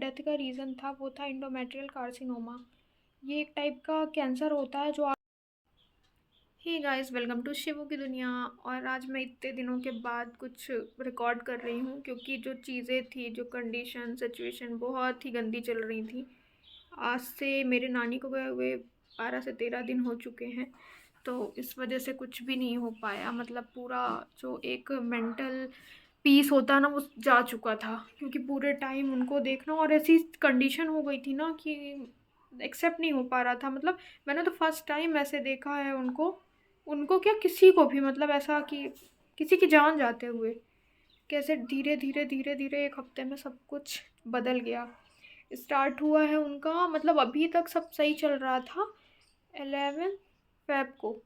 Death का reason था वो था एंडोमेट्रियल कार्सिनोमा। ये एक टाइप का कैंसर होता है जो hey guys, welcome to Shivu की दुनिया। और आज मैं इतने दिनों के बाद कुछ रिकॉर्ड कर रही हूँ क्योंकि जो चीज़ें थी, जो कंडीशन सिचुएशन बहुत ही गंदी चल रही थी। आज से मेरे नानी को गए हुए 12 से 13 दिन हो चुके हैं। तो इस वजह से कुछ भी नहीं हो पाया, मतलब पूरा जो एक मेंटल पीस होता ना वो जा चुका था, क्योंकि पूरे टाइम उनको देखना और ऐसी कंडीशन हो गई थी ना कि एक्सेप्ट नहीं हो पा रहा था। मतलब मैंने तो फर्स्ट टाइम ऐसे देखा है उनको उनको क्या, किसी को भी, मतलब ऐसा कि किसी की जान जाते हुए कैसे धीरे धीरे धीरे धीरे एक हफ्ते में सब कुछ बदल गया। स्टार्ट हुआ है उनका, मतलब अभी तक सब सही चल रहा था 11 फ़रवरी को।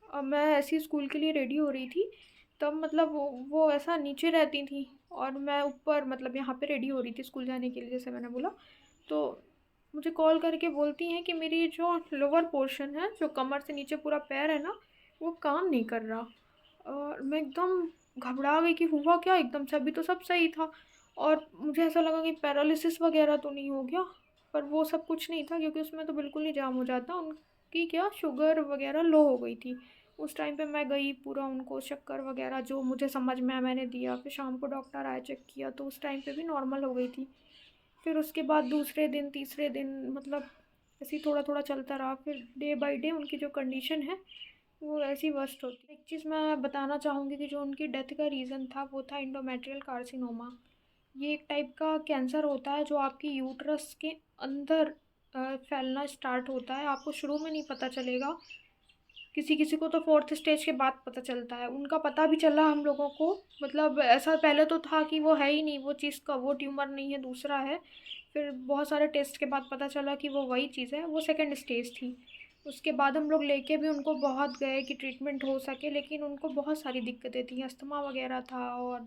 अब मैं ऐसी स्कूल के लिए रेडी हो रही थी, तब मतलब वो ऐसा नीचे रहती थी और मैं ऊपर, मतलब यहाँ पे रेडी हो रही थी स्कूल जाने के लिए, जैसे मैंने बोला। तो मुझे कॉल करके बोलती हैं कि मेरी जो लोअर पोर्शन है, जो कमर से नीचे पूरा पैर है ना, वो काम नहीं कर रहा। और मैं एकदम घबरा गई कि हुआ क्या एकदम से, अभी तो सब सही था। और मुझे ऐसा लगा कि पैरालिसिस वगैरह तो नहीं हो गया, पर वो सब कुछ नहीं था, क्योंकि उसमें तो बिल्कुल नहीं जाम हो जाता। उनकी क्या शुगर वगैरह लो हो गई थी। उस टाइम पे मैं गई, पूरा उनको शक्कर वगैरह जो मुझे समझ में आया मैंने दिया। फिर शाम को डॉक्टर आया, चेक किया, तो उस टाइम पे भी नॉर्मल हो गई थी। फिर उसके बाद दूसरे दिन तीसरे दिन, मतलब ऐसे ही थोड़ा थोड़ा चलता रहा। फिर डे बाय डे उनकी जो कंडीशन है वो ऐसी वर्स्ट होती। एक चीज़ मैं बताना चाहूँगी कि जो उनकी डेथ का रीज़न था वो था एंडोमेट्रियल कार्सिनोमा। ये एक टाइप का कैंसर होता है जो आपकी यूट्रस के अंदर फैलना स्टार्ट होता है। आपको शुरू में नहीं पता चलेगा, किसी किसी को तो 4th स्टेज के बाद पता चलता है। उनका पता भी चला हम लोगों को, मतलब ऐसा पहले तो था कि वो है ही नहीं, वो चीज़ का वो ट्यूमर नहीं है, दूसरा है। फिर बहुत सारे टेस्ट के बाद पता चला कि वो वही चीज़ है, वो 2nd स्टेज थी। उसके बाद हम लोग लेके भी उनको बहुत गए कि ट्रीटमेंट हो सके, लेकिन उनको बहुत सारी दिक्कतें थी, अस्थमा वगैरह था और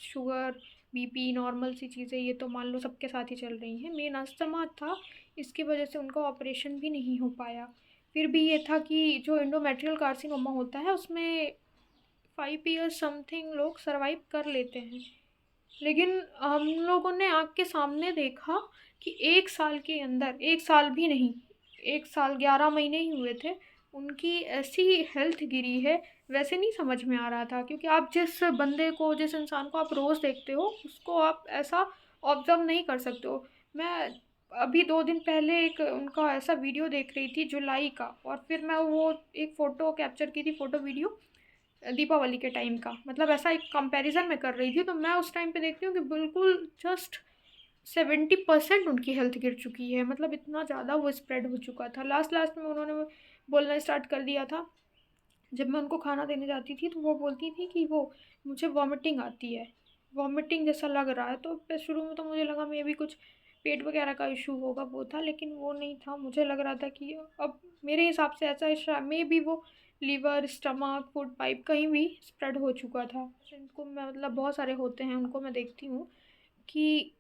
शुगर, बीपी, नॉर्मल सी चीज़ें ये तो मान लो सबके साथ ही चल रही हैं। मेन अस्थमा था, इसकी वजह से उनका ऑपरेशन भी नहीं हो पाया। फिर भी ये था कि जो एंडोमेट्रियल कार्सिनोमा होता है उसमें 5 ईयर्स समथिंग लोग सरवाइव कर लेते हैं। लेकिन हम लोगों ने आँख के सामने देखा कि 1 साल के अंदर, 1 साल भी नहीं, 1 साल 11 महीने ही हुए थे, उनकी ऐसी हेल्थ गिरी है। वैसे नहीं समझ में आ रहा था, क्योंकि आप जिस बंदे को, जिस इंसान को आप रोज़ देखते हो, उसको आप ऐसा ऑब्ज़र्व नहीं कर सकते हो। मैं अभी 2 दिन पहले एक उनका ऐसा वीडियो देख रही थी जुलाई का, और फिर मैं वो एक फ़ोटो कैप्चर की थी, फ़ोटो वीडियो दीपावली के टाइम का। मतलब ऐसा एक कंपैरिजन मैं कर रही थी, तो मैं उस टाइम पे देखती हूँ कि बिल्कुल जस्ट 70% उनकी हेल्थ गिर चुकी है। मतलब इतना ज़्यादा वो स्प्रेड हो चुका था। लास्ट लास्ट में उन्होंने बोलना स्टार्ट कर दिया था। जब मैं उनको खाना देने जाती थी तो वो बोलती थी कि वो मुझे वॉमिटिंग आती है, वॉमिटिंग जैसा लग रहा है। तो फिर शुरू में तो मुझे लगा मे भी कुछ पेट वगैरह का इशू होगा, वो था, लेकिन वो नहीं था। मुझे लग रहा था कि अब मेरे हिसाब से ऐसा मे भी वो लीवर, स्टमक, फूड पाइप कहीं भी स्प्रेड हो चुका था। इनको मैं, मतलब बहुत सारे होते हैं, उनको मैं देखती हूँ कि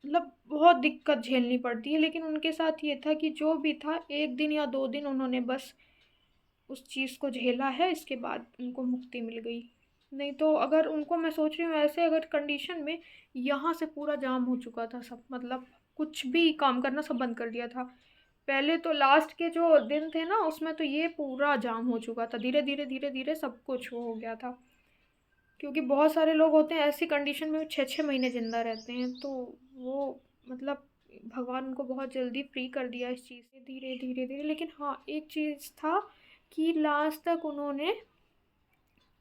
मतलब बहुत दिक्कत झेलनी पड़ती है। लेकिन उनके साथ ये था कि जो भी था, 1 दिन या 2 दिन उन्होंने बस उस चीज़ को झेला है, इसके बाद उनको मुक्ति मिल गई। नहीं तो अगर उनको, मैं सोच रही हूँ ऐसे अगर कंडीशन में, यहाँ से पूरा जाम हो चुका था सब, मतलब कुछ भी काम करना सब बंद कर दिया था। पहले तो लास्ट के जो दिन थे ना, उसमें तो ये पूरा जाम हो चुका था। धीरे धीरे धीरे धीरे सब कुछ वो हो गया था, क्योंकि बहुत सारे लोग होते हैं ऐसी कंडीशन में 6 6 महीने ज़िंदा रहते हैं। तो वो, मतलब भगवान उनको बहुत जल्दी फ्री कर दिया इस चीज़ से, धीरे धीरे धीरे। लेकिन हाँ, एक चीज़ था कि लास्ट तक उन्होंने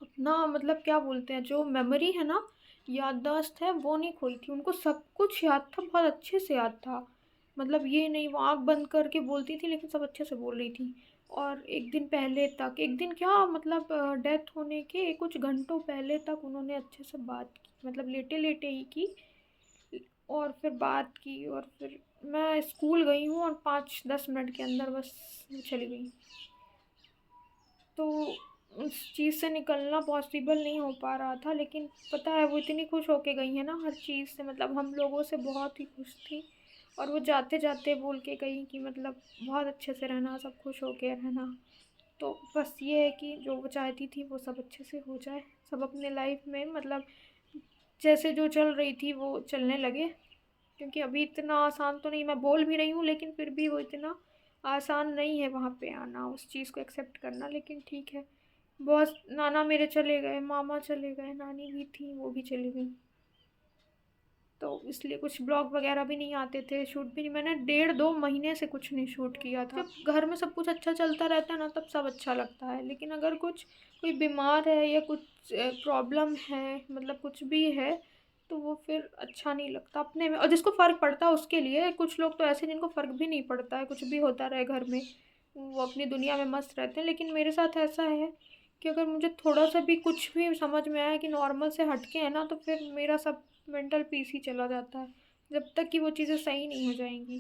अपना, मतलब क्या बोलते हैं, जो मेमोरी है ना, याददाश्त है, वो नहीं खोई थी। उनको सब कुछ याद था, बहुत अच्छे से याद था। मतलब ये नहीं वो आँख बंद करके बोलती थी, लेकिन सब अच्छे से बोल रही थी। और एक दिन पहले तक, एक दिन क्या, मतलब डेथ होने के कुछ घंटों पहले तक उन्होंने अच्छे से बात की, मतलब लेटे लेटे ही की। और फिर बात की, और फिर मैं स्कूल गई हूँ और 5 10 मिनट के अंदर बस वो चली गई। तो उस चीज़ से निकलना पॉसिबल नहीं हो पा रहा था। लेकिन पता है वो इतनी खुश होके गई है ना हर चीज़ से, मतलब हम लोगों से बहुत ही खुश थी। और वो जाते जाते बोल के गई कि मतलब बहुत अच्छे से रहना, सब खुश होके रहना। तो बस ये है कि जो वो चाहती थी वो सब अच्छे से हो जाए, सब अपने लाइफ में, मतलब जैसे जो चल रही थी वो चलने लगे। क्योंकि अभी इतना आसान तो नहीं, मैं बोल भी रही हूँ लेकिन फिर भी वो इतना आसान नहीं है वहाँ पे आना, उस चीज़ को एक्सेप्ट करना। लेकिन ठीक है, बहुत नाना मेरे चले गए, मामा चले गए, नानी भी थी वो भी चली गई, तो इसलिए कुछ ब्लॉग वगैरह भी नहीं आते थे, शूट भी नहीं, मैंने 1.5-2 महीने से कुछ नहीं शूट किया था। जब घर में सब कुछ अच्छा चलता रहता है ना तब सब अच्छा लगता है, लेकिन अगर कुछ कोई बीमार है या कुछ प्रॉब्लम है, मतलब कुछ भी है, तो वो फिर अच्छा नहीं लगता अपने में। और जिसको फ़र्क पड़ता है उसके लिए, कुछ लोग तो ऐसे जिनको फ़र्क भी नहीं पड़ता है, कुछ भी होता रहे घर में, वो अपनी दुनिया में मस्त रहते हैं। लेकिन मेरे साथ ऐसा है कि अगर मुझे थोड़ा सा भी कुछ भी समझ में आया कि नॉर्मल से हटके है ना, तो फिर मेरा सब मेंटल पीस ही चला जाता है, जब तक कि वो चीज़ें सही नहीं हो जाएंगी।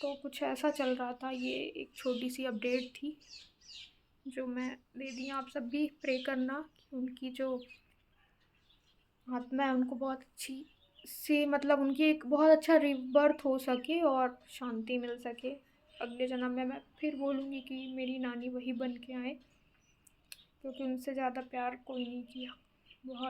तो कुछ ऐसा चल रहा था, ये एक छोटी सी अपडेट थी जो मैं दे दी। आप सब भी प्रे करना कि उनकी जो आत्मा है उनको बहुत अच्छी सी, मतलब उनकी एक बहुत अच्छा रिबर्थ हो सके और शांति मिल सके। अगले जन्म में मैं फिर बोलूँगी कि मेरी नानी वही बन के आए, क्योंकि उनसे ज़्यादा प्यार कोई नहीं किया। बहुत